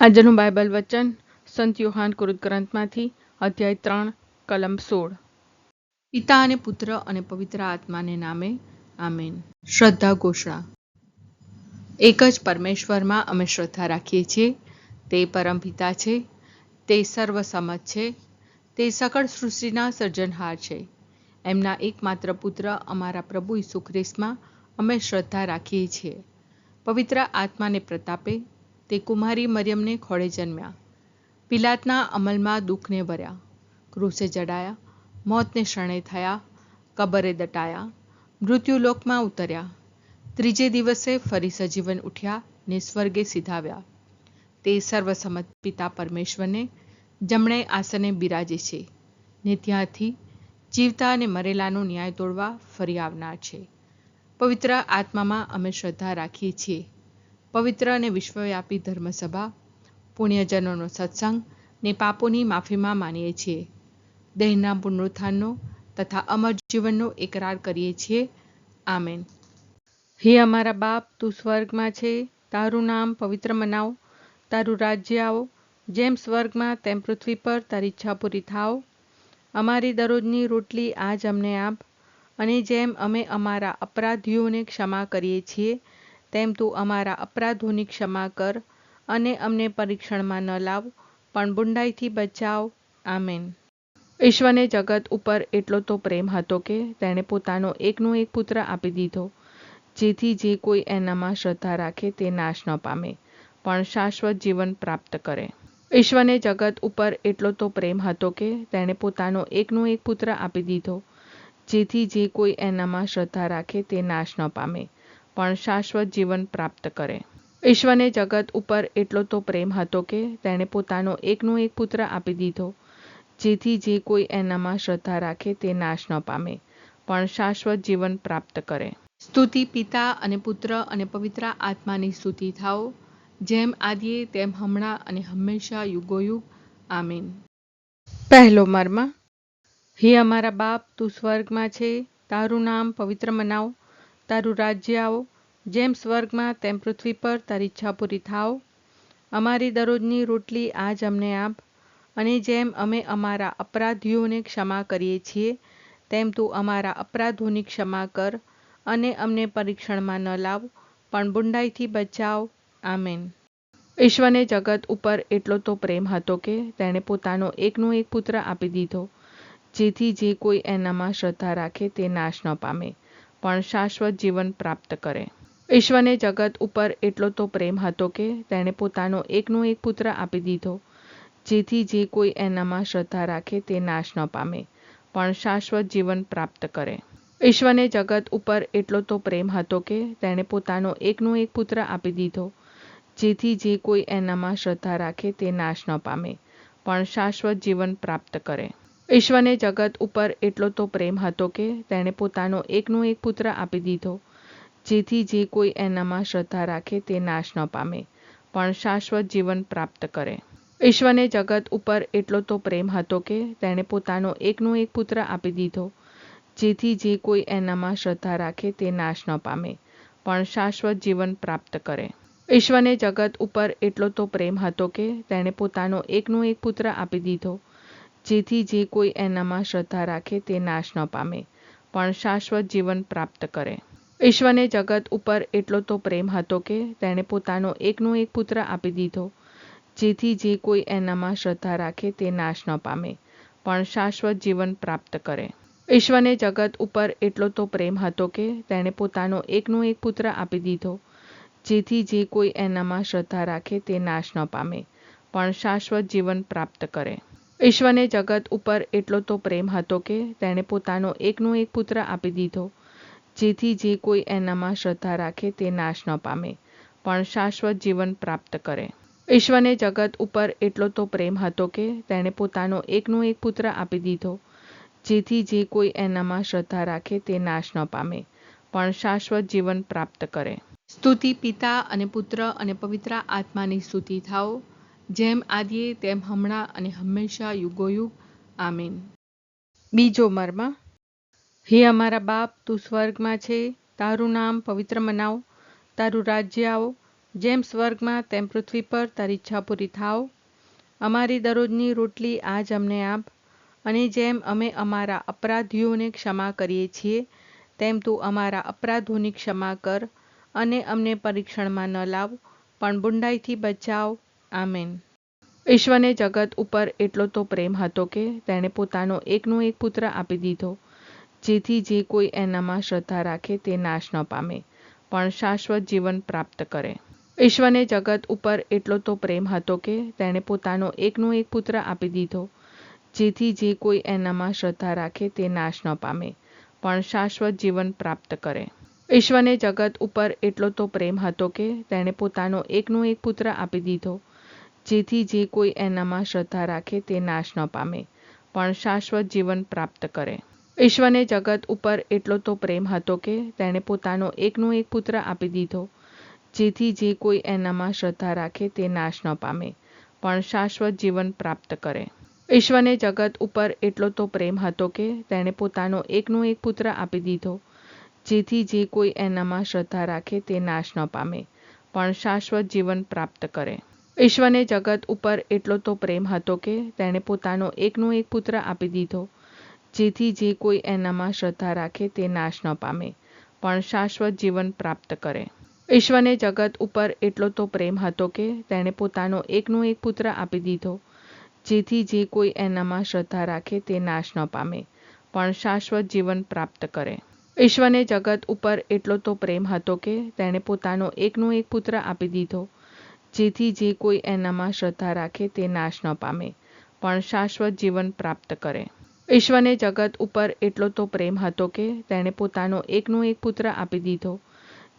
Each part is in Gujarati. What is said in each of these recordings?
આજનું બાઇબલ વચન સંત યોહાન કૃત ગ્રંથમાંથી અધ્યાય 3 કલમ 16। પિતા અને પુત્ર અને પવિત્ર આત્માને નામે આમેન। શ્રદ્ધા ઘોષણા। એક જ પરમેશ્વરમાં અમે શ્રદ્ધા રાખીએ છીએ। તે પરમપિતા છે, તે સર્વસમત છે, તે સકળ સૃષ્ટિના સર્જનહાર છે। એમના એકમાત્ર પુત્ર અમારા પ્રભુ ઈસુ ખ્રિસ્તમાં અમે શ્રદ્ધા રાખીએ છીએ। પવિત્ર આત્માને પ્રતાપે તે કુમારી મરિયમને ખોળે જન્મ્યા, પિલાતના અમલમાં દુઃખને ભર્યા, ક્રૂસે જડાયા, મોતને શરણે થયા, કબરે દટાયા, મૃત્યુલોકમાં ઉતર્યા, ત્રીજે દિવસે ફરી સજીવન ઉઠ્યા ને સ્વર્ગે સીધાવ્યા। તે સર્વસમત પિતા પરમેશ્વરને જમણે આસને બિરાજે છે ને ત્યાંથી જીવતા અને મરેલાનો ન્યાય તોડવા ફરી આવનાર છે। પવિત્ર આત્મામાં અમે શ્રદ્ધા રાખીએ છીએ। પવિત્ર અને વિશ્વવ્યાપી ધર્મસભા, પુણ્યજનોનો સત્સંગ ને પાપોની માફીમાં માનીએ છીએ। દેહના પુનરુત્થાનનો તથા અમર જીવનનો એકરાર કરીએ છીએ। આમેન। હે અમારા બાપ, તું સ્વર્ગમાં છે, તારું નામ પવિત્ર મનાવ, તારું રાજ્ય આવો, જેમ સ્વર્ગમાં તેમ પૃથ્વી પર તારી ઈચ્છા પૂરી થાવ। અમારી દરરોજની રોટલી આજ અમને આપ, અને જેમ અમે અમારા અપરાધીઓને ક્ષમા કરીએ છીએ તેમ તું અમારા અપરાધોની ક્ષમા કર, અને અમને પરીક્ષણમાં ન લાવ પણ બુંડાઈથી બચાવ। આમેન। ઈશ્વરને જગત ઉપર એટલો તો પ્રેમ હતો કે તેણે પોતાનો એકનો એક પુત્ર આપી દીધો, જેથી જે કોઈ એનામાં શ્રદ્ધા રાખે તે નાશ ન પામે પણ શાશ્વત જીવન પ્રાપ્ત કરે। ઈશ્વરને જગત ઉપર એટલો તો પ્રેમ હતો કે તેણે પોતાનો એકનો એક પુત્ર આપી દીધો, જેથી જે કોઈ એનામાં શ્રદ્ધા રાખે તે નાશ ન પામે પણ શાશ્વત જીવન પ્રાપ્ત કરે। ઈશ્વરને જગત ઉપર એટલો તો પ્રેમ હતો કે તેણે પોતાનો એકનો એક પુત્ર આપી દીધો, જેથી જે કોઈ એનામાં શ્રદ્ધા રાખે તે નાશ ન પામે પણ શાશ્વત જીવન પ્રાપ્ત કરે। સ્તુતિ પિતા અને પુત્ર અને પવિત્ર આત્માની સ્તુતિ થાઓ, જેમ આદિએ તેમ હમણાં અને હંમેશા યુગોયુગ। આમીન। પહેલો મર્મ। હે અમારા બાપ, તું સ્વર્ગમાં છે, તારું નામ પવિત્ર મનાવ, તારું રાજ્ય આવો, જેમ સ્વર્ગમાં તેમ પૃથ્વી પર તારી ઈચ્છા પૂરી થાવ। અમારી દરરોજની રોટલી આજ અમને આપ, અને જેમ અમે અમારા અપરાધીઓને ક્ષમા કરીએ છીએ તેમ તું અમારા અપરાધોની ક્ષમા કર, અને અમને પરીક્ષણમાં ન લાવ પણ બુંડાઈથી બચાવ। આમેન। ઈશ્વરને જગત ઉપર એટલો તો પ્રેમ હતો કે તેણે પોતાનો એકનો એક પુત્ર આપી દીધો, જેથી જે કોઈ એનામાં શ્રદ્ધા રાખે તે નાશ ન પામે પણ શાશ્વત જીવન પ્રાપ્ત કરે। ઈશ્વરને જગત ઉપર એટલો તો પ્રેમ હતો કે તેણે પોતાનો એકનો એક પુત્ર આપી દીધો, જેથી જે કોઈ એનામાં શ્રદ્ધા રાખે તે નાશ ન પામે પણ શાશ્વત જીવન પ્રાપ્ત કરે। ઈશ્વરને જગત ઉપર એટલો તો પ્રેમ હતો કે તેણે પોતાનો એકનો એક પુત્ર આપી દીધો, જેથી જે કોઈ એનામાં શ્રદ્ધા રાખે તે નાશ ન પામે પણ શાશ્વત જીવન પ્રાપ્ત કરે। ઈશ્વરને જગત ઉપર એટલો તો પ્રેમ હતો કે તેણે પોતાનો એકનો એક પુત્ર આપી દીધો, જેથી જે કોઈ એનામાં શ્રદ્ધા રાખે તે નાશ ન પામે પણ શાશ્વત જીવન પ્રાપ્ત કરે। ઈશ્વરને જગત ઉપર એટલો તો પ્રેમ હતો કે તેણે પોતાનો એકનો એક પુત્ર આપી દીધો, જેથી જે કોઈ એનામાં શ્રદ્ધા રાખે તે નાશ ન પામે પણ શાશ્વત જીવન પ્રાપ્ત કરે। ઈશ્વરને જગત ઉપર એટલો તો પ્રેમ હતો કે તેણે પોતાનો એકનો એક પુત્ર આપી દીધો, જેથી જે કોઈ એનામાં શ્રદ્ધા રાખે તે નાશ ન પામે પણ શાશ્વત જીવન પ્રાપ્ત કરે। ઈશ્વરને જગત ઉપર એટલો તો પ્રેમ હતો કે તેણે પોતાનો એકનો એક પુત્ર આપી દીધો, જેથી જે કોઈ એનામાં શ્રદ્ધા રાખે તે નાશ ન પામે પણ શાશ્વત જીવન પ્રાપ્ત કરે। ઈશ્વરને જગત ઉપર એટલો તો પ્રેમ હતો કે તેણે પોતાનો એકનો એક પુત્ર આપી દીધો, જેથી જે કોઈ એનામાં શ્રદ્ધા રાખે તે નાશ ન પામે પણ શાશ્વત જીવન પ્રાપ્ત કરે। ઈશ્વરને જગત ઉપર એટલો તો પ્રેમ હતો કે તેણે પોતાનો એકનો એક પુત્ર આપી દીધો, જેથી જે કોઈ એનામાં શ્રદ્ધા રાખે તે નાશ ન પામે પણ શાશ્વત જીવન પ્રાપ્ત કરે। ઈશ્વરને જગત ઉપર એટલો તો પ્રેમ હતો કે તેણે પોતાનો એકનો એક પુત્ર આપી દીધો, જેથી જે કોઈ એનામાં શ્રદ્ધા રાખે તે નાશ ન પામે પણ શાશ્વત જીવન પ્રાપ્ત કરે। સ્તુતિ પિતા અને પુત્ર અને પવિત્ર આત્માની સ્તુતિ થાઓ, જેમ આદિએ તેમ હમણાં અને હંમેશા યુગોયુગ। આમીન। બીજો મર્મ। હે અમારા બાપ, તું સ્વર્ગમાં છે, તારું નામ પવિત્ર મનાવ, તારું રાજ્ય આવો, જેમ સ્વર્ગમાં તેમ પૃથ્વી પર તારી ઈચ્છા પૂરી થાવ. અમારી દરરોજની રોટલી આજ અમને આપ, અને જેમ અમે અમારા અપરાધીઓને ક્ષમા કરીએ છીએ તેમ તું અમારા અપરાધોની ક્ષમા કર, અને અમને પરીક્ષણમાં ન લાવ, પણ બુંડાઈથી બચાવ. આમેન. ઈશ્વરને જગત ઉપર એટલો તો પ્રેમ હતો કે તેણે પોતાનો એકનો એક પુત્ર આપી દીધો, જેથી જે કોઈ એનામાં શ્રદ્ધા રાખે તે નાશ ન પામે, પણ શાશ્વત જીવન પ્રાપ્ત કરે. ઈશ્વરને જગત ઉપર એટલો તો પ્રેમ હતો કે તેણે પોતાનો એકનો એક પુત્ર આપી દીધો, જેથી જે કોઈ એનામાં શ્રદ્ધા રાખે તે નાશ ન પામે, પણ શાશ્વત જીવન પ્રાપ્ત કરે. ઈશ્વરને જગત ઉપર એટલો તો પ્રેમ હતો કે તેણે પોતાનો એકનો એક પુત્ર આપી દીધો, જેથી જે કોઈ એનામાં શ્રદ્ધા રાખે તે નાશ ન પામે, પણ શાશ્વત જીવન પ્રાપ્ત કરે. ઈશ્વરને જગત ઉપર એટલો તો પ્રેમ હતો કે તેણે પોતાનો એકનો એક પુત્ર આપી દીધો, જેથી જે કોઈ એનામાં શ્રદ્ધા રાખે તે નાશ ન પામે, પણ શાશ્વત જીવન પ્રાપ્ત કરે. ઈશ્વરને જગત ઉપર એટલો તો પ્રેમ હતો કે તેણે પોતાનો એકનો એક પુત્ર આપી દીધો, જેથી જે કોઈ એનામાં શ્રદ્ધા રાખે તે નાશ ન પામે, પણ શાશ્વત જીવન પ્રાપ્ત કરે. ઈશ્વરને જગત ઉપર એટલો તો પ્રેમ હતો કે તેણે પોતાનો એકનો એક પુત્ર આપી દીધો, જેથી જે કોઈ એનામાં શ્રદ્ધા રાખે તે નાશ ન પામે, પણ શાશ્વત જીવન પ્રાપ્ત કરે. ઈશ્વરને જગત ઉપર એટલો તો પ્રેમ હતો કે તેણે પોતાનો એકનો એક પુત્ર આપી દીધો, જેથી જે કોઈ એનામાં શ્રદ્ધા રાખે તે નાશ ન પામે, પણ શાશ્વત જીવન પ્રાપ્ત કરે. ઈશ્વરને જગત ઉપર એટલો તો પ્રેમ હતો કે તેણે પોતાનો એકનો એક પુત્ર આપી દીધો, જેથી જે કોઈ એનામાં શ્રદ્ધા રાખે તે નાશ ન પામે, પણ શાશ્વત જીવન પ્રાપ્ત કરે. ઈશ્વરને જગત ઉપર એટલો તો પ્રેમ હતો કે તેણે પોતાનો એકનો એક પુત્ર આપી દીધો,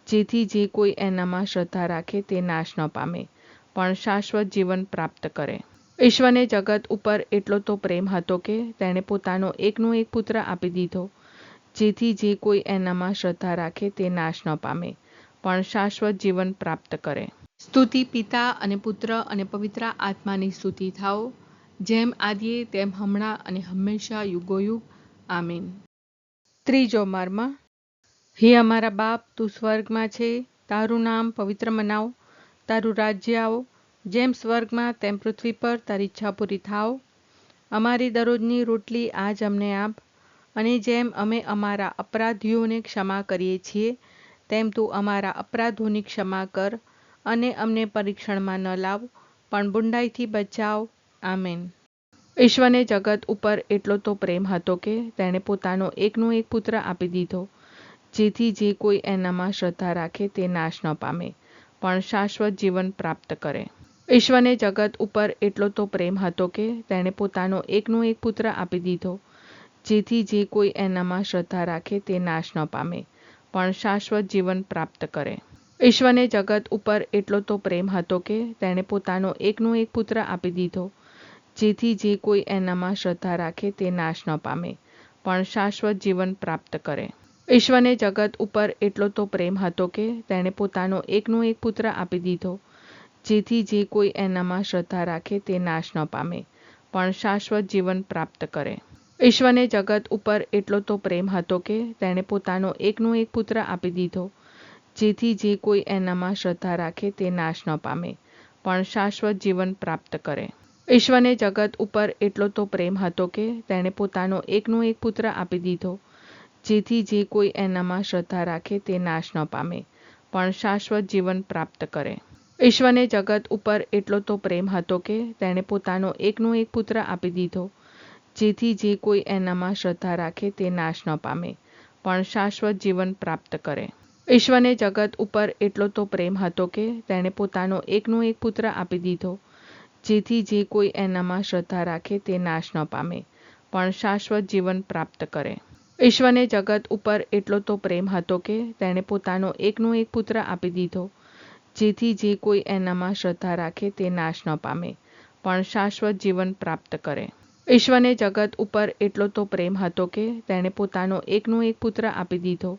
જેથી જે કોઈ એનામાં શ્રદ્ધા રાખે તે નાશ ન પામે, પણ શાશ્વત જીવન પ્રાપ્ત કરે. ઈશ્વરને જગત ઉપર એટલો તો પ્રેમ હતો કે તેણે પોતાનો એકનો એક પુત્ર આપી દીધો, જેથી જે કોઈ એનામાં શ્રદ્ધા રાખે તે નાશ ન પામે, પણ શાશ્વત જીવન પ્રાપ્ત કરે. સ્તુતિ પિતા અને પુત્ર અને પવિત્ર આત્માની સ્તુતિ થાઓ, જેમ આદિએ તેમ હમણાં અને હંમેશા યુગોયુગ. આમીન. ત્રીજો મર્મ. હે અમારા બાપ, તું સ્વર્ગમાં છે, તારું નામ પવિત્ર મનાવ, તારું રાજ્ય આવો, જેમ સ્વર્ગમાં તેમ પૃથ્વી પર તારી ઈચ્છા પૂરી થાવ. અમારી દરરોજની રોટલી આજ અમને આપ, અને જેમ અમે અમારા અપરાધીઓને ક્ષમા કરીએ છીએ તેમ તું અમારા અપરાધોની ક્ષમા કર, અને અમને પરીક્ષણમાં ન લાવ, પણ બુંડાઈથી બચાવ. આમેન. ઈશ્વરને જગત ઉપર એટલો તો પ્રેમ હતો કે તેણે પોતાનો એકનો એક પુત્ર આપી દીધો, જેથી જે કોઈ એનામાં શ્રદ્ધા રાખે તે નાશ ન પામે, પણ શાશ્વત જીવન પ્રાપ્ત કરે. ઈશ્વરને જગત ઉપર એટલો તો પ્રેમ હતો કે તેણે પોતાનો એકનો એક પુત્ર આપી દીધો, જેથી જે કોઈ એનામાં શ્રદ્ધા રાખે તે નાશ ન પામે, પણ શાશ્વત જીવન પ્રાપ્ત કરે. ઈશ્વરને જગત ઉપર એટલો તો પ્રેમ હતો કે તેણે પોતાનો એકનો એક પુત્ર આપી દીધો, જેથી જે કોઈ એનામાં શ્રદ્ધા રાખે તે નાશ ન પામે, પણ શાશ્વત જીવન પ્રાપ્ત કરે. ઈશ્વરને જગત ઉપર એટલો તો પ્રેમ હતો કે તેણે પોતાનો એકનો એક પુત્ર આપી દીધો, જેથી જે કોઈ એનામાં શ્રદ્ધા રાખે તે નાશ ન પામે, પણ શાશ્વત જીવન પ્રાપ્ત કરે. ઈશ્વરને જગત ઉપર એટલો તો પ્રેમ હતો કે તેણે પોતાનો એકનો એક પુત્ર આપી દીધો, જેથી જે કોઈ એનામાં શ્રદ્ધા રાખે તે નાશ ન પામે, પણ શાશ્વત જીવન પ્રાપ્ત કરે. ઈશ્વરને જગત ઉપર એટલો તો પ્રેમ હતો કે તેણે પોતાનો એકનો એક પુત્ર આપી દીધો, જેથી જે કોઈ એનામાં શ્રદ્ધા રાખે તે નાશ ન પામે, પણ શાશ્વત જીવન પ્રાપ્ત કરે. ઈશ્વરને જગત ઉપર એટલો તો પ્રેમ હતો કે તેણે પોતાનો એકનો એક પુત્ર આપી દીધો, જેથી જે કોઈ એનામાં શ્રદ્ધા રાખે તે નાશ ન પામે, પણ શાશ્વત જીવન પ્રાપ્ત કરે. ઈશ્વરને જગત ઉપર એટલો તો પ્રેમ હતો કે તેણે પોતાનો એકનો એક પુત્ર આપી દીધો, જેથી જે કોઈ એનામાં શ્રદ્ધા રાખે તે નાશ ન પામે, પણ શાશ્વત જીવન પ્રાપ્ત કરે. ઈશ્વરને જગત ઉપર એટલો તો પ્રેમ હતો કે તેણે પોતાનો એકનો એક પુત્ર આપી દીધો, જેથી જે કોઈ એનામાં શ્રદ્ધા રાખે તે નાશ ન પામે, પણ શાશ્વત જીવન પ્રાપ્ત કરે. ઈશ્વરને જગત ઉપર એટલો તો પ્રેમ હતો કે તેણે પોતાનો એકનો એક પુત્ર આપી દીધો,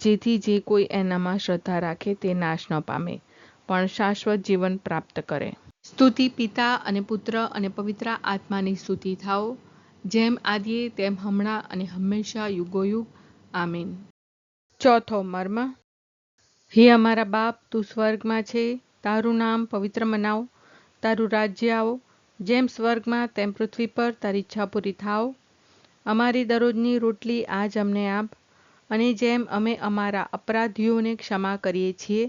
જેથી જે કોઈ એનામાં શ્રદ્ધા રાખે તે નાશ ન પામે, પણ શાશ્વત જીવન પ્રાપ્ત કરે. સ્તુતિ પિતા અને પુત્ર અને પવિત્ર આત્માની સ્તુતિ થાઓ, જેમ આદિએ તેમ હમણાં અને હંમેશા યુગોયુગ. આમીન. ચોથો મર્મ. હે અમારા બાપ, તું સ્વર્ગમાં છે, તારું નામ પવિત્ર મનાવ, તારું રાજ્ય આવો, જેમ સ્વર્ગમાં તેમ પૃથ્વી પર તારી ઈચ્છા પૂરી થાવ. અમારી દરરોજની રોટલી આજ અમને આપ, અને જેમ અમે અમારા અપરાધીઓને ક્ષમા કરીએ છીએ,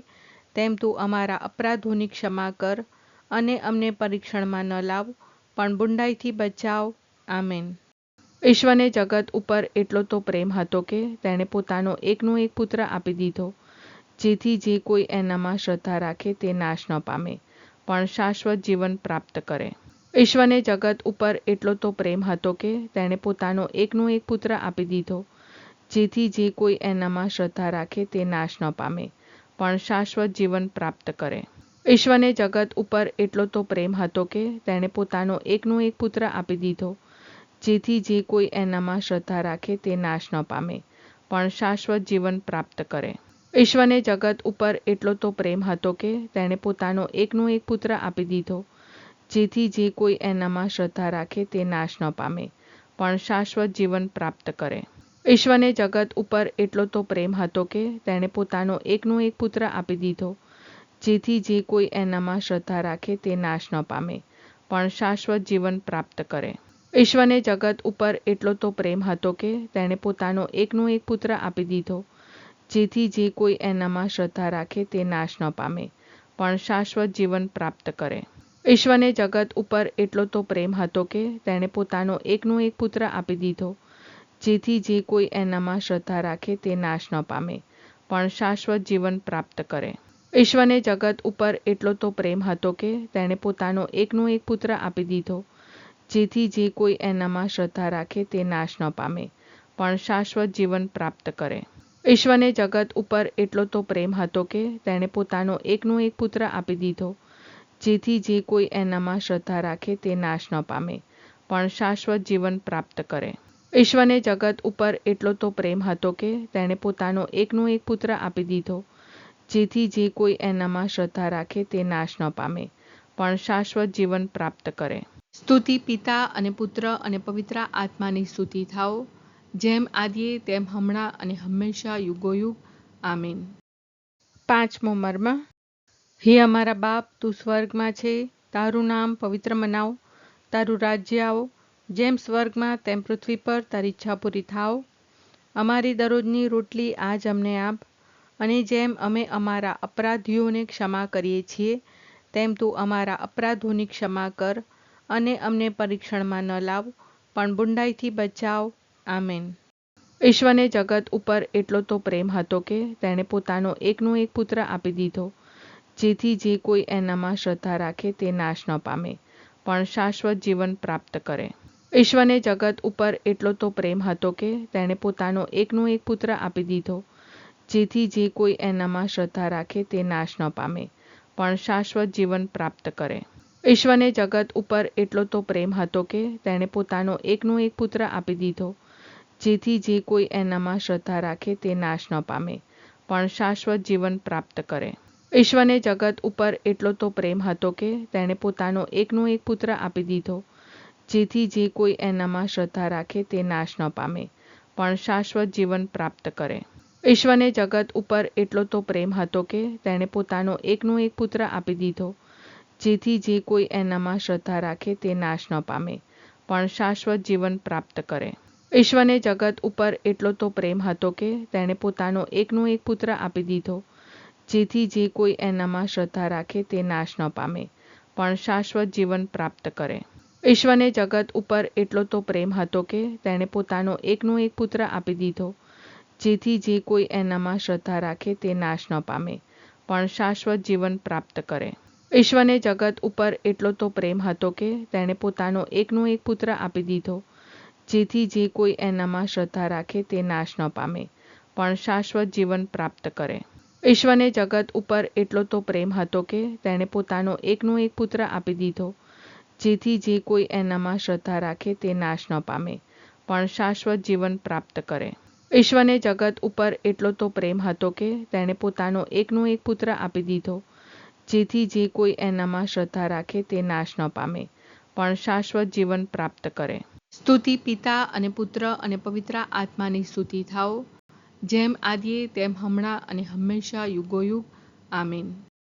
તેમ તું અમારા અપરાધોની ક્ષમા કર, અને અમને પરીક્ષણમાં ન લાવ, પણ બુંડાઈથી બચાવ. આમેન. ઈશ્વરને જગત ઉપર એટલો તો પ્રેમ હતો કે તેણે પોતાનો એકનો એક પુત્ર આપી દીધો, જેથી જે કોઈ એનામાં શ્રદ્ધા રાખે તે નાશ ન પામે, પણ શાશ્વત જીવન પ્રાપ્ત કરે. ઈશ્વરને જગત ઉપર એટલો તો પ્રેમ હતો કે તેણે પોતાનો એકનો એક પુત્ર આપી દીધો, જેથી જે કોઈ એનામાં શ્રદ્ધા રાખે તે નાશ ન પામે, પણ શાશ્વત જીવન પ્રાપ્ત કરે. ઈશ્વરને જગત ઉપર એટલો તો પ્રેમ હતો કે તેણે પોતાનો એકનો એક પુત્ર આપી દીધો, જેથી જે કોઈ એનામાં શ્રદ્ધા રાખે તે નાશ ન પામે, પણ શાશ્વત જીવન પ્રાપ્ત કરે. ઈશ્વરને જગત ઉપર એટલો તો પ્રેમ હતો કે તેણે પોતાનો એકનો એક પુત્ર આપી દીધો, જેથી જે કોઈ એનામાં શ્રદ્ધા રાખે તે નાશ ન પામે, પણ શાશ્વત જીવન પ્રાપ્ત કરે. ઈશ્વરને જગત ઉપર એટલો તો પ્રેમ હતો કે તેણે પોતાનો એકનો એક પુત્ર આપી દીધો, જેથી જે કોઈ એનામાં શ્રદ્ધા રાખે તે નાશ ન પામે, પણ શાશ્વત જીવન પ્રાપ્ત કરે. ઈશ્વરને જગત ઉપર એટલો તો પ્રેમ હતો કે તેણે પોતાનો એકનો એક પુત્ર આપી દીધો, જેથી જે કોઈ એનામાં શ્રદ્ધા રાખે તે નાશ ન પામે, પણ શાશ્વત જીવન પ્રાપ્ત કરે. ઈશ્વરને જગત ઉપર એટલો તો પ્રેમ હતો કે તેણે પોતાનો એકનો એક પુત્ર આપી દીધો, જેથી જે કોઈ એનામાં શ્રદ્ધા રાખે તે નાશ ન પામે, પણ શાશ્વત જીવન પ્રાપ્ત કરે. ઈશ્વરને જગત ઉપર એટલો તો પ્રેમ હતો કે તેણે પોતાનો એકનો એક પુત્ર આપી દીધો, જેથી જે કોઈ એનામાં શ્રદ્ધા રાખે તે નાશ ન પામે, પણ શાશ્વત જીવન પ્રાપ્ત કરે. ઈશ્વરને જગત ઉપર એટલો તો પ્રેમ હતો કે તેણે પોતાનો એકનો એક પુત્ર આપી દીધો, જેથી જે કોઈ એનામાં શ્રદ્ધા રાખે તે નાશ ન પામે, પણ શાશ્વત જીવન પ્રાપ્ત કરે. ઈશ્વરને જગત ઉપર એટલો તો પ્રેમ હતો કે તેણે પોતાનો એકનો એક પુત્ર આપી દીધો, જેથી જે કોઈ એનામાં શ્રદ્ધા રાખે તે નાશ ન પામે, પણ શાશ્વત જીવન પ્રાપ્ત કરે. સ્તુતિ પિતા અને પુત્ર અને પવિત્ર આત્માની સ્તુતિ થાઓ, જેમ આદિએ તેમ હમણાં અને હંમેશા યુગોયુગ. આમીન. પાંચમો મર્મ. હે અમારા બાપ, તું સ્વર્ગમાં છે, તારું નામ પવિત્ર મનાવ, તારું રાજ્ય આવો, જેમ સ્વર્ગમાં તેમ પૃથ્વી પર તારી ઈચ્છા પૂરી થાવ. અમારી દરરોજની રોટલી આજ અમને આપ, અને જેમ અમે અમારા અપરાધીઓને ક્ષમા કરીએ છીએ, તેમ તું અમારા અપરાધોની ક્ષમા કર, અને અમને પરીક્ષણમાં ન લાવ, પણ બુંડાઈથી બચાવ. આમેન. ઈશ્વરને જગત ઉપર એટલો તો પ્રેમ હતો કે તેણે પોતાનો એકનો એક પુત્ર આપી દીધો, જેથી જે કોઈ એનામાં શ્રદ્ધા રાખે તે નાશ ન પામે, પણ શાશ્વત જીવન પ્રાપ્ત કરે. ઈશ્વરને જગત ઉપર એટલો તો પ્રેમ હતો કે તેણે પોતાનો એકનો એક પુત્ર આપી દીધો, જેથી જે કોઈ એનામાં શ્રદ્ધા રાખે તે નાશ ન પામે, પણ શાશ્વત જીવન પ્રાપ્ત કરે. ઈશ્વરને જગત ઉપર એટલો તો પ્રેમ હતો કે તેણે પોતાનો એકનો એક પુત્ર આપી દીધો, જેથી જે કોઈ એનામાં શ્રદ્ધા રાખે તે નાશ ન પામે, પણ શાશ્વત જીવન પ્રાપ્ત કરે. ઈશ્વરને જગત ઉપર એટલો તો પ્રેમ હતો કે તેણે પોતાનો એકનો એક પુત્ર આપી દીધો, જેથી જે કોઈ એનામાં શ્રદ્ધા રાખે તે નાશ ન પામે, પણ શાશ્વત જીવન પ્રાપ્ત કરે. ઈશ્વરને જગત ઉપર એટલો તો પ્રેમ હતો કે તેણે પોતાનો એકનો એક પુત્ર આપી દીધો, જેથી જે કોઈ એનામાં શ્રદ્ધા રાખે તે નાશ ન પામે, પણ શાશ્વત જીવન પ્રાપ્ત કરે. ઈશ્વરને જગત ઉપર એટલો તો પ્રેમ હતો કે તેણે પોતાનો એકનો એક પુત્ર આપી દીધો, જેથી જે કોઈ એનામાં શ્રદ્ધા રાખે તે નાશ ન પામે, પણ શાશ્વત જીવન પ્રાપ્ત કરે. ઈશ્વરને જગત ઉપર એટલો તો પ્રેમ હતો કે તેણે પોતાનો એકનો એક પુત્ર આપી દીધો, જેથી જે કોઈ એનામાં શ્રદ્ધા રાખે તે નાશ ન પામે, પણ શાશ્વત જીવન પ્રાપ્ત કરે. ઈશ્વરને જગત ઉપર એટલો તો પ્રેમ હતો કે તેણે પોતાનો એકનો એક પુત્ર આપી દીધો, જેથી જે કોઈ એનામાં શ્રદ્ધા રાખે તે નાશ ન પામે, પણ શાશ્વત જીવન પ્રાપ્ત કરે. ઈશ્વરને જગત ઉપર એટલો તો પ્રેમ હતો કે તેણે પોતાનો એકનો એક પુત્ર આપી દીધો, જેથી જે કોઈ એનામાં શ્રદ્ધા રાખે તે નાશ ન પામે, પણ શાશ્વત જીવન પ્રાપ્ત કરે. ઈશ્વરને જગત ઉપર એટલો તો પ્રેમ હતો કે તેણે પોતાનો એકનો એક પુત્ર આપી દીધો, જેથી જે કોઈ એનામાં શ્રદ્ધા રાખે તે નાશ ન પામે, પણ શાશ્વત જીવન પ્રાપ્ત કરે. સ્તુતિ પિતા અને પુત્ર અને પવિત્ર આત્માની સ્તુતિ થાઓ, જેમ આદિએ તેમ હમણાં અને હંમેશા યુગોયુગ. આમીન.